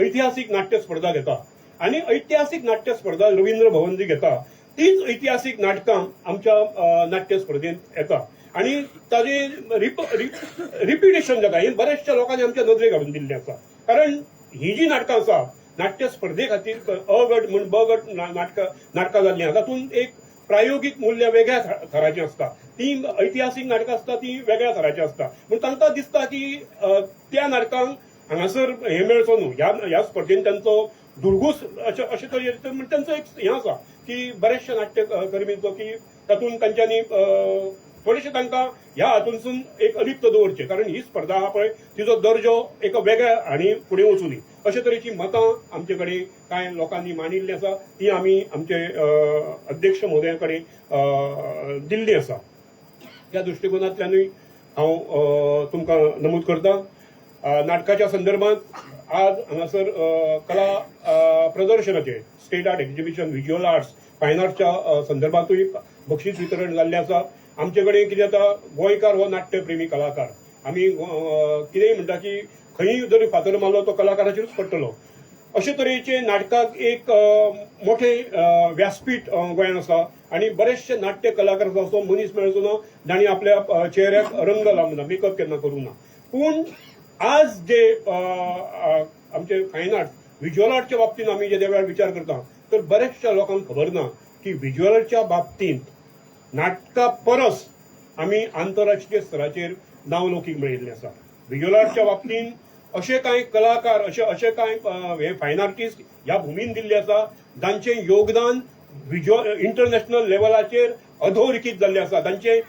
ऐतिहासीक नाट्य स्पर्धा घेता आणि ऐतिहासीक नाट्य स्पर्धा रवींद्र भवन जी घेता तीच ऐतिहासीक नाटकां आमच्या नाट्य स्पर्धेंत येता आणि ताजे रिपिटेशन जाता. हे बऱ्याचशा लोकांनी आमच्या नदरेक हाडून दिल्लें आसा, कारण ही जी नाटकां आसा नाट्य स्पर्धे खातीर अ गट म्हण ब गट नाटकां जाल्लीं आसा, तातूंत एक प्रायोगिक मूल्य वेगळ्या थराचें आसता, ती ऐतिहासीक नाटकां आसता ती वेगळ्या थराचीं आसता. पूण तांकां दिसता की त्या नाटकांक हांगासर हे मेळचो न्हू, ह्या स्पर्धेन तांचो दुर्गूस अशे तरेन तांचो एक हें आसा की बरेचशे नाट्य कर्मींचो की तातूंत तांच्यांनी थोडेशे तांकां ह्या हातूंतसून एक अलिप्त दवरचें, कारण ही स्पर्धा आहा पळय तिजो दर्जो एका वेगळ्या आनी फुडें वचूं दी अशे तरेची मतां आमचे कडेन कांय लोकांनी मांडिल्लीं आसा. ती आमी आमचे अध्यक्ष महोदया कडेन दिल्लीं आसा. त्या दृश्टिकोनांतल्यानूय हांव तुमकां नमूद करतां. नाटकाच्या संदर्भांत आज हांगासर कला प्रदर्शनाचे state art exhibition, visual arts, फायन आर्ट्सच्या संदर्भांतूय बक्षीस वितरण जाल्लें आसा. आमचे कडेन कितें जाता, गोंयकार हो नाट्यप्रेमी कलाकार, आमी कितेंय म्हणटा की खंयी जरी फातर मारलो तो कलाकाराचेरूच पडटलो, अशे तरेचे नाटकाक एक मोठें व्यासपीठ गोंयांत आसा आणि बरेचशे नाट्य कलाकार जो असो मनीस मेळचो ना जाणी आपल्या चेहऱ्याक रंग लावंक ना, मेकअप केन्ना करूंक ना. पूण आज जे आमचे फायन आर्ट्स, व्हिज्युअल आर्टच्या बाबतींत आमी जे वेळार विचार करता तर बऱ्याचशा लोकांक खबर ना की व्हिज्युअल आर्टच्या बाबतींत नाटका परस आमी आंतरराष्ट्रीय स्तराचेर नावलौकीक मेळयिल्लें आसा. व्हिज्युअल आर्टच्या बाबतींत अशे कांय कलाकार, अशे कांय हे फायन आर्टिस्ट ह्या भुमीन दिल्ले आसा जांचें योगदान इंटरनॅशनल लेवलाचेर अधोरेखीत जाल्लें आसा. तांचे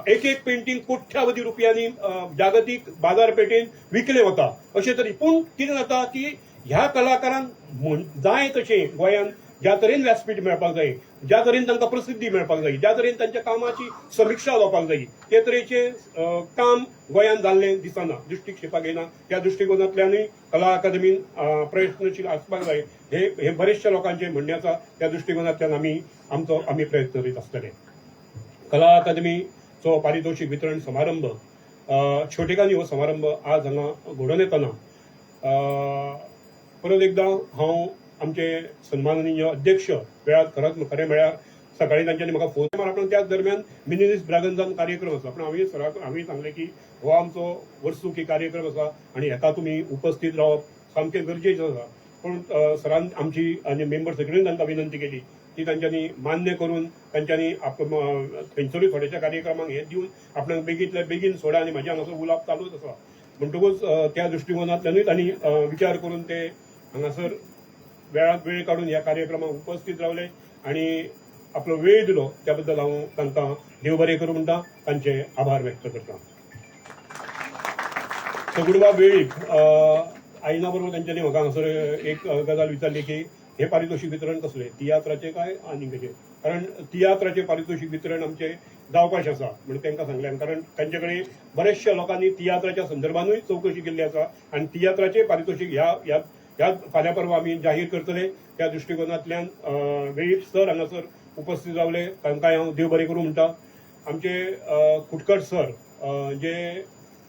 एक पेंटिंग कोट्यावधी रुपयांनी जागतीक बाजारपेठेंत विकलें वता अशे तरे. पूण कितें जाता की ह्या कलाकारांक जाय तशें गोंयांत ज्या तरेन व्यासपीठ मेळपाक जाय, ज्या तरेन तांकां प्रसिद्धी मेळपाक जाय, ज्या तरेन तांच्या कामाची समीक्षा जावपाक जाय, ते तरेचें काम गोंयांत जाल्लें दिसना, दृश्टीक येवपाक येना. त्या दृश्टिकोनांतल्यानूय कला अकादमीन प्रयत्नशील आसपाक जाय हे बरेचशा लोकांचें म्हणणें आसा. त्या दृश्टिकोनांतल्यान आमी प्रयत्न करीत आसतले. कला अकादमीचो पारितोषीक वितरण समारंभ छोटेकानी हो समारंभ आज हांगा घडोवन येतना परत एकदां हांव आमचे सन्माननीय अध्यक्ष वेळार खरें म्हळ्यार सकाळीं तांच्यांनी म्हाका फोन मारलो. त्याच दरम्यान मिनिलिस ब्रागंजान कार्यक्रम आसा, पूण हांवें सांगलें की हो आमचो वर्सुकी कार्यक्रम आसा आणि हाका तुमी उपस्थित रावप सामकें गरजेचें आसा. पूण सरान आमची आनी मेंबर सेक्रेटरीन तांकां विनंती केली ती तांच्यांनी मान्य करून तांच्यांनी थंयसरूय थोड्याशा कार्यक्रमांक हे दिवन आपणाक बेगींतल्या बेगीन सोडा आनी म्हाजे हांगासर उलोवप चालूच आसा. म्हणटकूच त्या दृश्टिकोनांतल्यानूय तांणी विचार करून ते हांगासर वेळात वेळ काढून ह्या कार्यक्रमाक उपस्थित रावले आणि आपलो वेळ दिलो त्या बद्दल हांव तांकां देव बरें करूं म्हणटा, तांचे आभार व्यक्त करता. सगुडवा वेळीक आयना बरोबर तांच्यांनी म्हाका हांगासर एक गजाल विचारली की हे पारितोषीक वितरण कसलें, तियात्राचें काय आनी कशें, कारण तियात्राचें पारितोषीक वितरण आमचें जावपाचें आसा म्हणून तांकां सांगलें. कारण तांचे कडेन बरेचशा लोकांनी तियात्राच्या संदर्भानूय चवकशी केल्ली आसा आनी तियात्राचें पारितोषीक ह्या फाल्यां परवा आमी जाहीर करतले. त्या दृश्टिकोनांतल्यान वेळीप सर हांगासर उपस्थित रावले, तांकांय हांव देव बरें करूं म्हणटा. आमचे कुटकट सर जे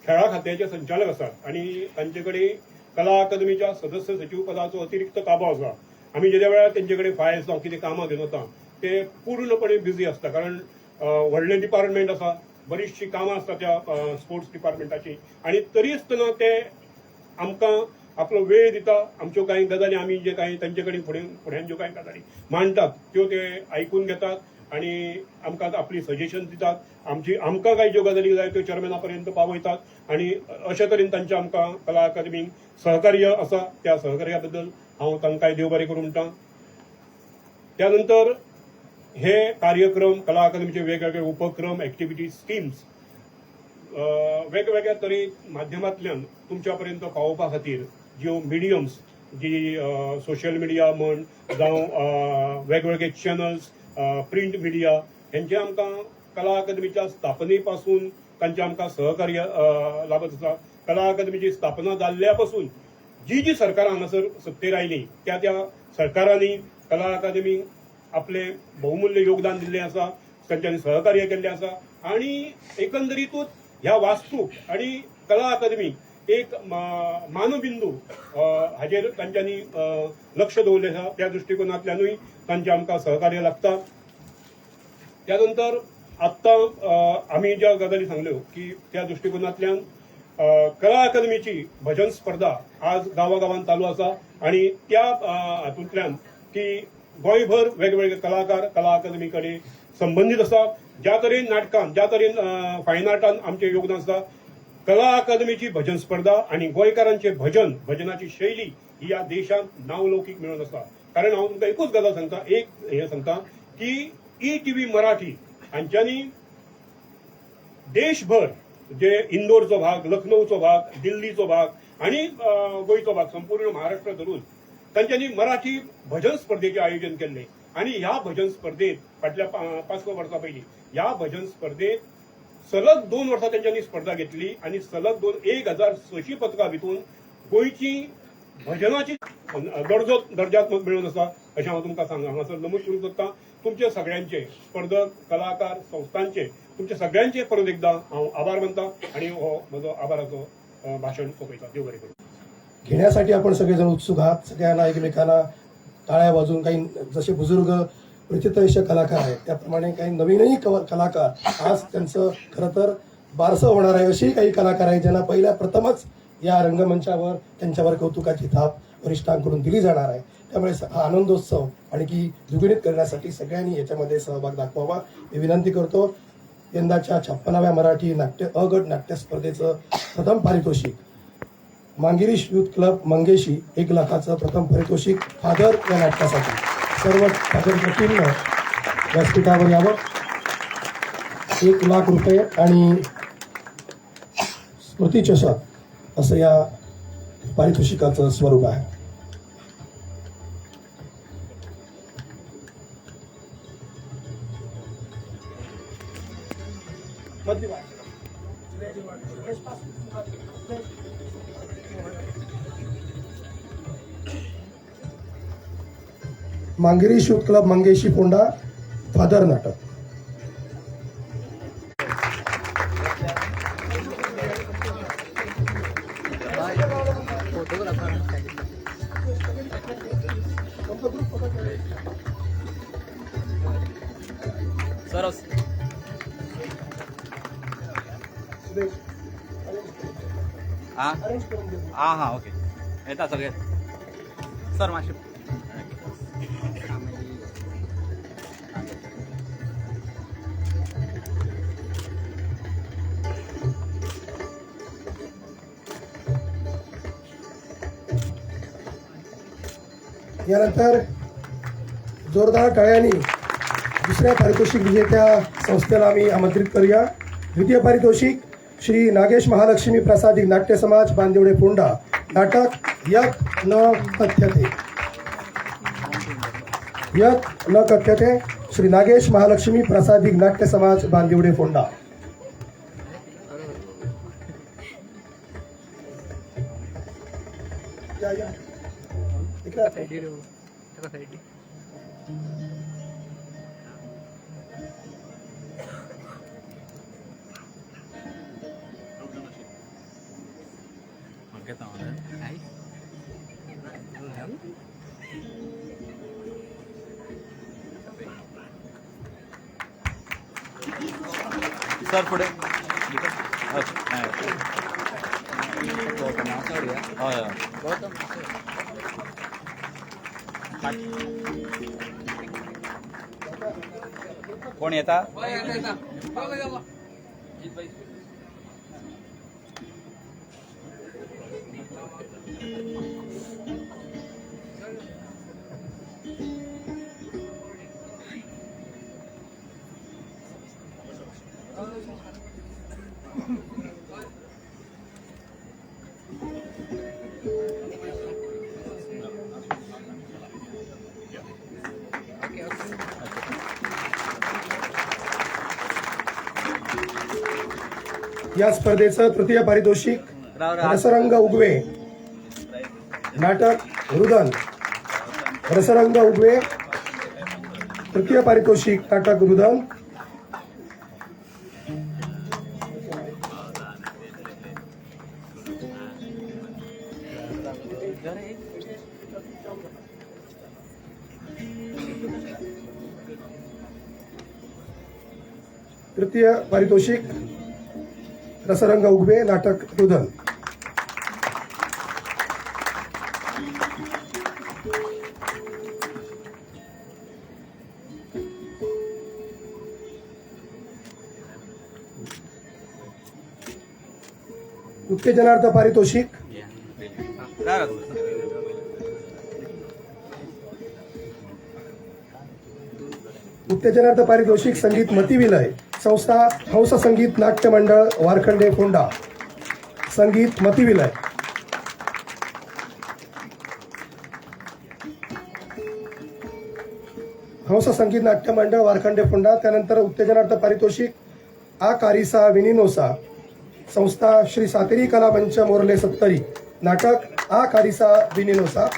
खेळा खात्याचे संचालक आसात आणि तांचे कडेन कला अकादमीच्या सदस्य सचिव पदाचो अतिरिक्त ताबो आसा. आमी जे वेळार तेंचे कडेन फायल्स जावं कितें कामां घेवन वता ते पूर्णपणे बिजी आसता, कारण व्हडलें डिपार्टमेंट आसा, बरीचशी कामां आसता त्या स्पोर्ट्स डिपार्टमेंटाची आणि तरी आसतना ते आमकां आपलो वेळ दिता. आमच्यो कांय गजाली आमी जे कांय तांचे कडेन फुड्यान ज्यो कांय गजाली मांडटात त्यो ते आयकून घेतात आणि आमकां आपली सजेशन दितात. आमकां काही ज्यो गजाली जाय त्यो चेअरमॅना पर्यंत पावयतात आणि अशे तरेन तांचे आमकां कला अकादमीक सहकार्य आसा. त्या सहकार्या बद्दल हांव तांकांय देव बरें करूं म्हणटा. त्यानंतर हे कार्यक्रम कला अकादमीचे वेगवेगळे उपक्रम ऍक्टिव्हिटीज स्किम्स वेगवेगळ्या तरे माध्यमांतल्यान तुमच्या पर्यंत पावोवपा खातीर ज्यो मिडियम्स जी सोशल मिडिया म्हण जावं वेगवेगळे चॅनल्स प्रिंट मिडिया हेंचे आमकां कला अकादमीच्या स्थापने पासून तांचे आमकां सहकार्य लाभत आसा. कला अकादमीची स्थापना जाल्ल्या पासून जी सरकारां हांगासर सत्तेर आयली त्या सरकारांनी कला अकादमीक आपले बहुमूल्य योगदान दिल्लें आसा. तांच्यांनी सहकार्य केल्लें आसा आणि एकंदरीतूच ह्या वास्तूक आणि कला अकादमीक एक मानबिंदू हाजेर तांच्यांनी लक्ष दवरलें आसा. त्या दृश्टिकोनांतल्यानूय तांचे आमकां सहकार्य लागता. त्यानंतर आत्तां आमी ज्या गजाली सांगल्यो की त्या दृश्टिकोनांतल्यान कला अकादमीची भजन स्पर्धा आज गांवागांवांत चालू आसा आणि त्या हातूंतल्यान की गोंयभर वेगवेगळे कलाकार कला अकादमी कडेन संबंधीत आसा. ज्या तरेन नाटकांत ज्या तरेन फायन आर्टान आमचें योगदान आसा कला अकादमीची भजन स्पर्धा आणि गोंयकारांचे भजनाची शैली ही या देशांत नावलौकीक मेळून आसा. कारण हांव तुमकां एकूच गजाल सांगता, एक हें सांगता की ETV मराठी हांच्यांनी देशभर जे इंदोरचो भाग, लखनौचो भाग, दिल्लीचो भाग आणि गोंयचो भाग संपूर्ण महाराष्ट्र धरून तांच्यांनी मराठी भजन स्पर्धेचें आयोजन केल्लें आणि ह्या भजन स्पर्धेत फाटल्या 5 वर्सां पयलीं ह्या भजन स्पर्धेत सलग 2 वर्सां तांच्यांनी स्पर्धा घेतली आणि सलग 1600 पथकां भितून गोंयची भजनाची दर्जात्मक मेळून आसा अशें हांव तुमकां हांगासर नमूद करूंक सोदतां. तुमचे सगळ्यांचे स्पर्धक कलाकार संस्थांचे तुमचे सगळ्यांचे परत एकदां हांव आभार मानतां आणि हो म्हजो आभाराचो भाशण सोंपयता. देव बरें करूं. घेण्यासाठी आपण सगळेजण उत्सुक आहात. सगळ्यांना एकमेकांना टाळ्या वाजवून काही जसे बुजुर्ग प्रतिष्ठित कलाकार आहेत त्याप्रमाणे काही नवीनही कलाकार आज त्यांचं खरं तर बारसं होणार आहे अशी काही कलाकार आहेत ज्यांना पहिल्या प्रथमच या रंगमंचावर त्यांच्यावर कौतुकाची थाप वरिष्ठांकडून दिली जाणार आहे. त्यामुळे हा आनंदोत्सव आणि की द्विगुणित करण्यासाठी सगळ्यांनी याच्यामध्ये सहभाग दाखवावा मी विनंती करतो. यंदाच्या 56व्या मराठी अ गट नाट्य स्पर्धेचं प्रथम पारितोषिक मांगिरीश युथ क्लब मंगेशी 1 लाखाचं प्रथम पारितोषिक फादर या नाटकासाठी सर्व फादर टीमनं व्यासपीठावर यावं. 1 लाख रुपये आणि स्मृतिचषक असं या पारितोषिकाचं स्वरूप आहे. Mangirish youth club Mangeshi Phonda father नाटक. हा ओके येता सगळे सर मातशें यानंतर जोरदार टाळ्यांनी दुसऱ्या पारितोषिक विजेत्या संस्थेला आम्ही आमंत्रित करूया. द्वितीय पारितोषिक श्री नागेश महालक्ष्मी प्रसादिक नाट्य समाज बांदिवडे फोंडा नाटक यक न कथ्यते श्री नागेश महालक्ष्मी प्रसादिक नाट्य समाज बांदिवडे फोंडा. सर पुढे कोण येता या स्पर्धेचं तृतीय पारितोषिक रसरंग उगवे नाटक रुदन. रसरंग उगवे तृतीय पारितोषिक नाटक रुदन. तृतीय पारितोषिक रसरंग उगवे नाटक रुदन. उत्तेजनार्थ पारितोषिक उत्तेजनार्थ पारितोषिक संगीत मतिविलय संस्था हंस संगीत नाट्य मंडळ वारखंडे फोंडा. संगीत मतिविलय. हंस संगीत नाट्य मंडळ वारखंडे फोंडा. त्यानंतर उत्तेजनार्थ पारितोषिक आ कारिसा विनिनोसा संस्था श्री सातेरी कला मंच मोरले सत्तरी. नाटक आ कारिसा विनिनोसा.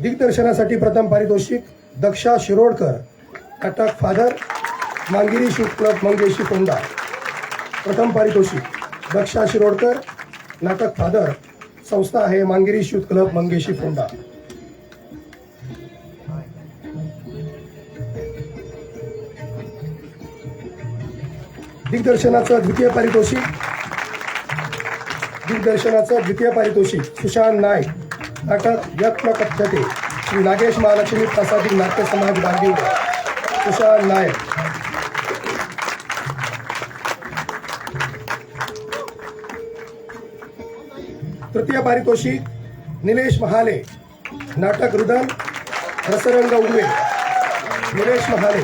दिग्दर्शनासाठी प्रथम पारितोषिक दक्षा शिरोडकर. नाटक Father Mangiri Shoot Club Mangeshi Ponda. प्रथम पारितोषिक दक्षा शिरोडकर. नाटक फादर. संस्था आहे मांगिरी शूट क्लब मंगेशी फोंडा. दिग्दर्शनाचं द्वितीय पारितोषिक सुशांत नाईक. नाटक यत्न कथ्यते श्री नागेश महालक्ष्मी प्रसादिक नाट्य समाज बांधीव. सुशांत नाईक. तृतीय पारितोषिक निलेश महाले. नाटक रुदन. रसरंग उगवे निलेश महाले.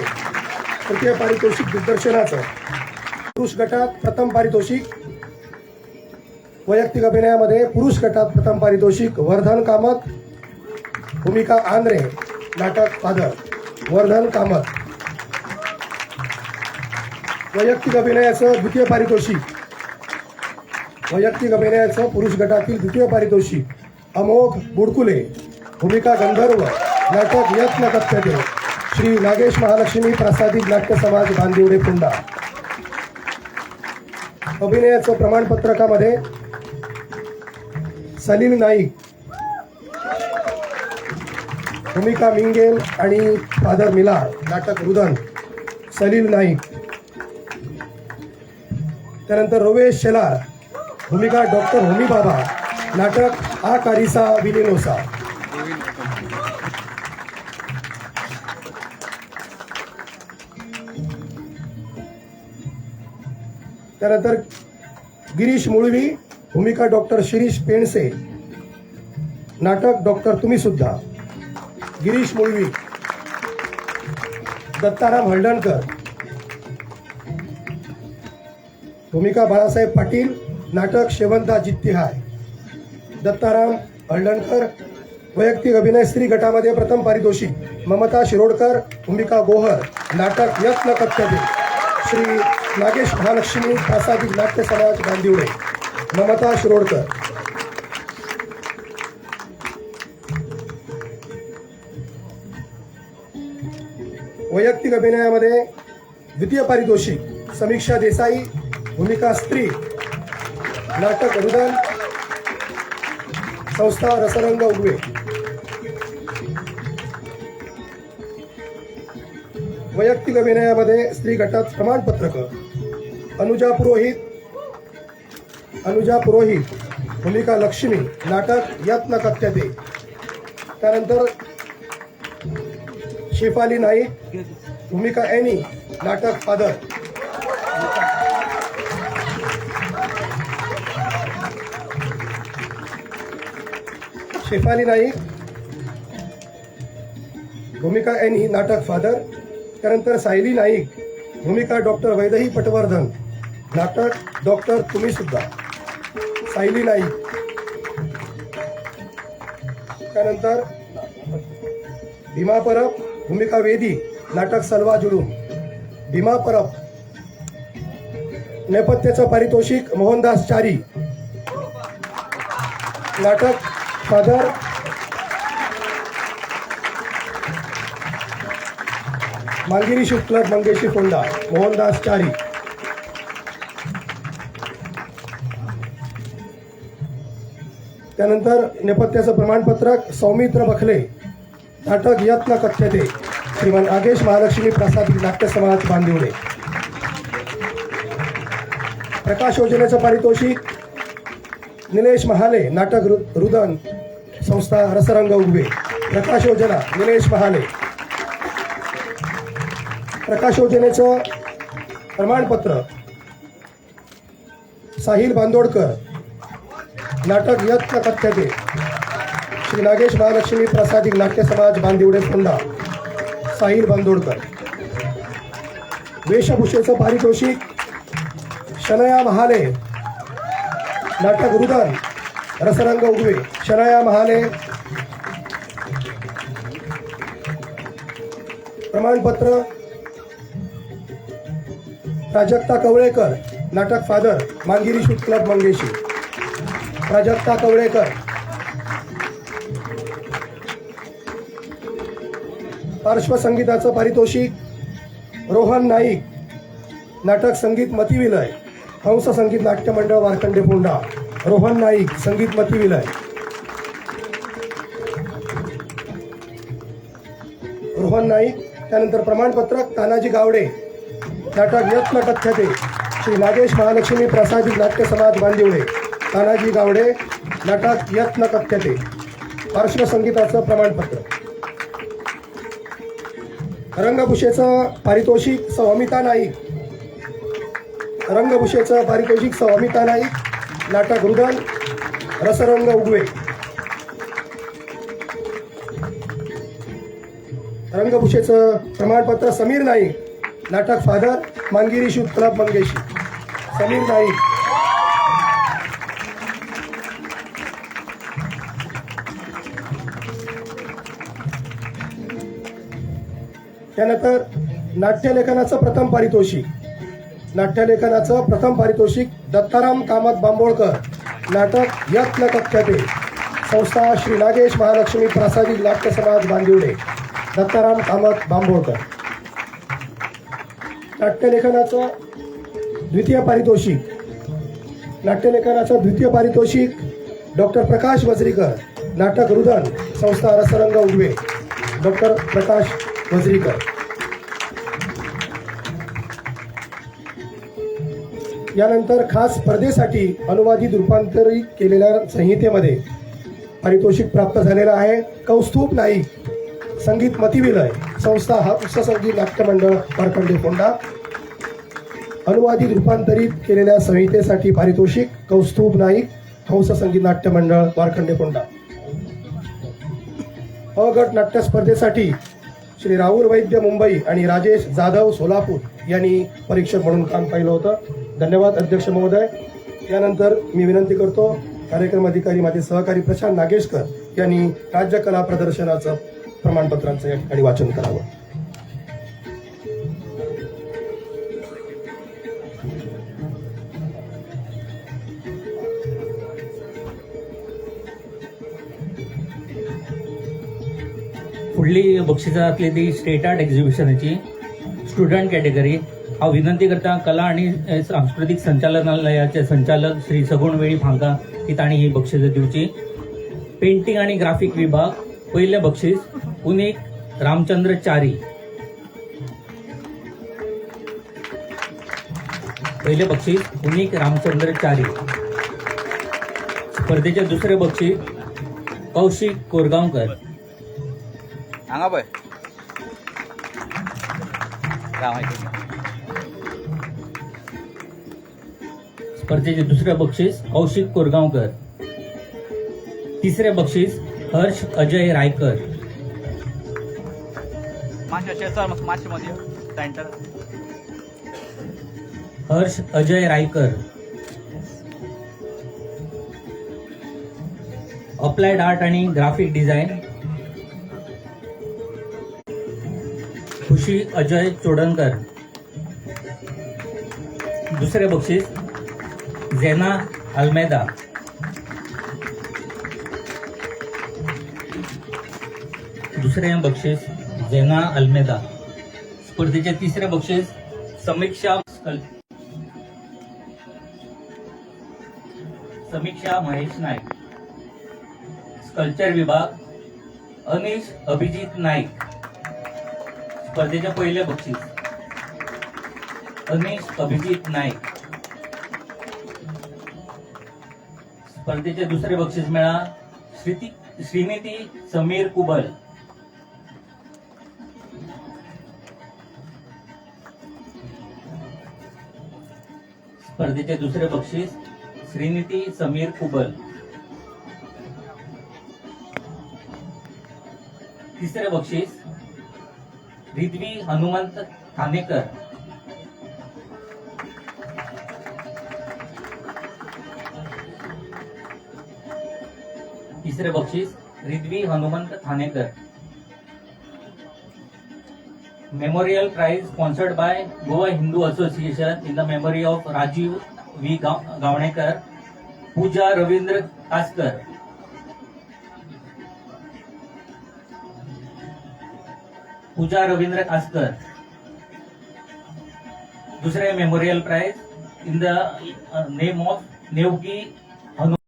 तृतीय पारितोषिक दिग्दर्शनाचं. पुरुष गटात प्रथम पारितोषिक. वैयक्तिक अभिनयामध्ये पुरुष गटात प्रथम पारितोषिक वर्धन कामत. भूमिका आंध्रे. नाटक फादर वर्धन कामत. वैयक्तिक अभिनयाचं द्वितीय पारितोषिक. वैयक्तिक अभिनयाचं पुरुष गटातील द्वितीय पारितोषिक अमोघ बुडकुले. भूमिका गंधर्व. नाटक यत्न कथ्यते श्री नागेश महालक्ष्मी प्रसादिक नाट्य समाज बांदिवडे फोंडा. अभिनयाचं प्रमाणपत्रकामध्ये सलील नाईक. भूमिका मिंगेल आणि फादर मिलार. नाटक रुदन सलील नाईक. त्यानंतर रोवेश शेलार. भूमिका डॉक्टर होमी बाबा. नाटक आ कारिसा विनिनोसा. त्यानंतर गिरीश मुळवी. भूमिका डॉक्टर शिरीष पेणसे. नाटक डॉक्टर तुम्ही सुद्धा. गिरीश मुळवी. दत्ताराम हळदणकर. भूमिका बाळासाहेब पाटील. नाटक शेवंता जित्तिहाय. दत्ताराम हळदणकर. वैयक्तिक अभिनय स्त्री गटामध्ये प्रथम पारितोषिक ममता शिरोडकर. भूमिका गोहर. नाटक यत्न कथ्यते श्री नागेश महालक्ष्मी प्रासादिक नाट्य समाज गांधीवडे. ममता शिरोडकर. वैयक्तिक अभिनयामध्ये द्वितीय पारितोषिक समीक्षा देसाई, भूमिका स्त्री, नाटक रुदन, संस्था रसरंग उगवे. वैयक्तिक अभिनयामध्ये स्त्री गटात प्रमाणपत्रक अनुजा पुरोहित, भूमिका लक्ष्मी, नाटक यत्न कथ्यते. त्यानंतर शेफाली नाईक, भूमिका एनी, नाटक फादर. शेफाली नाईक, भूमिका एनी, नाटक फादर. त्यानंतर सायली नाईक, भूमिका डॉक्टर वैदेही पटवर्धन, नाटक डॉक्टर तुम्ही सुद्धा. सायली नाईक. त्यानंतर भीमा परब, भूमिका वेदी, नाटक सलवा जुलूम. भीमा परब. नेपथ्याचं पारितोषिक मोहनदास चारी, नाटक Father. Mangiri Shoot Club Mangeshi Ponda, Mohandas Chari. त्यानंतर नेपथ्याचं प्रमाणपत्रक सौमित्र बखले, नाटक यत्न कथ्यते, श्रीमान आगेश महालक्ष्मी प्रसाद नाट्य समाज बांदिवडे. प्रकाश योजनेचं पारितोषिक निलेश महाले, नाटक रुदन, संस्था रसरंग उगवे. प्रकाश योजना निलेश महाले. प्रकाश योजनेचं प्रमाणपत्र साहिल बांदोडकर, नाटक यत्न कथ्यते, श्री नागेश महालक्ष्मी प्रसादिक नाट्य समाज बांदिवडे फोंडा. साहिल बांदोडकर. वेशभूषेचं पारितोषिक शनया महाले, नाटक रुदन, रसरंग उगवे. शनया महाले. प्रमाणपत्र प्राजक्ता कवळेकर, नाटक Father, Mangiri Shoot Club Mangeshi. Prajakta Kavalekar. पार्श्वसंगीताचं पारितोषिक रोहन नाईक, नाटक संगीत मतिविलय, हंस संगीत नाट्य मंडळ वारखंडे फोंडा. रोहन नाईक, संगीत मतिविलय. रोहन नाईक. त्यानंतर प्रमाणपत्रक तानाजी गावडे, नाटक यत्न कथ्यते, श्री नागेश महालक्ष्मी प्रसादिक नाट्य समाज बांदिवडे. तानाजी गावडे, नाटक यत्न कथ्यते. पार्श्वसंगीताचं प्रमाणपत्र. रंगभूषेचं पारितोषिक सौ अमिता नाईक. रंगभूषेचं पारितोषिक सौ अमिता नाईक, नाटक रुदन, रसरंग उगवे. रंगभूषेचं प्रमाणपत्र समीर नाईक, नाटक Father, Mangiri Shoot Club Mangeshi. Sameer Naik. त्यानंतर नाट्यलेखनाचं प्रथम पारितोषिक दत्ताराम कामत बांबोळकर, नाटक यत्न कथ्यते, संस्था श्री नागेश महालक्ष्मी प्रसादिक नाट्य समाज बांदिवडे. दत्ताराम कामत बांबोळकर. नाट्यलेखनाचं द्वितीय पारितोषिक डॉक्टर प्रकाश वजरीकर, नाटक रुदन, संस्था रसरंग उगवे. डॉक्टर प्रकाश वजरीकर. यानंतर खास स्पर्धेसाठी अनुवादित रूपांतरित केलेल्या संहितेमध्ये पारितोषिक प्राप्त झालेलं आहे कौस्तुभ नाईक, संगीत मतिविलय, संस्था हंस संगीत नाट्य मंडळ वारखंडे फोंडा. अनुवादित रूपांतरित केलेल्या संहितेसाठी पारितोषिक कौस्तुभ नाईक, हंस संगीत नाट्य मंडळ वारखंडे फोंडा. अ गट नाट्य स्पर्धेसाठी श्री राहुल वैद्य मुंबई आणि राजेश जाधव सोलापूर यांनी परीक्षक म्हणून काम पाहिलं होतं. धन्यवाद अध्यक्ष महोदय. यानंतर मी विनंती करतो कार्यक्रम अधिकारी माझे सहकारी प्रशांत नागेशकर यांनी राज्य कला प्रदर्शनाचं प्रमाणपत्रांचं या ठिकाणी वाचन करावं. फुडली बक्षिसांतली ती स्टेट आर्ट एक्झिबिशनाची स्टुडंट कॅटेगरी हांव विनंती करता कला आणि सांस्कृतिक संचालनालयाचे संचालक श्री सगुणवेळी फांका की तांणी ही बक्षिसां दिवची. पेंटिंग आणि ग्राफिक विभाग पहिले बक्षीस पुनीक रामचंद्र चारी. पहिले बक्षीस पुनीक रामचंद्र चारी. स्पर्धेचे दुसरे बक्षीस कौशिक कोरगांवकर. हांगा पळय राव माहिती स्पर्धेचे दुसरे बक्षीस कौशिक कोरगांवकर. तिसरे बक्षीस हर्ष अजय रायकर. मातशें चल मातशें मदीं centre Harsh Ajay Raikar. Applied art आणि ग्राफिक डिझाईन खुशी अजय चोडणकर. दुसरे बक्षीस जेना अल्मेदा. दुसरे बक्षीस जेना अल्मेदा. स्पर्धेचे तिसरे बक्षीस समीक्षा महेश नाईक. स्कल्पचर विभाग अनिश अभिजित नाईक. स्पर्धेचे पहिले बक्षीस अनिश अभिजित नाईक. स्पर्धेचे दुसरे बक्षीस मेळा श्रीनिती समीर कुबल. स्पर्धेचे दुसरे बक्षीस श्रीनिती समीर कुबल. तिसरे बक्षीस रिद्वी हनुमंत ठाणेकर. तिसरे बक्षीस Ridvi Hanumant Thanekar. Memorial prize sponsored by Goa Hindu Association in the memory of Rajiv V Gawanekar. Pooja Ravindra Kaskar. Pooja Ravindra Kaskar. दुसरे memorial prize in the name of नेवकी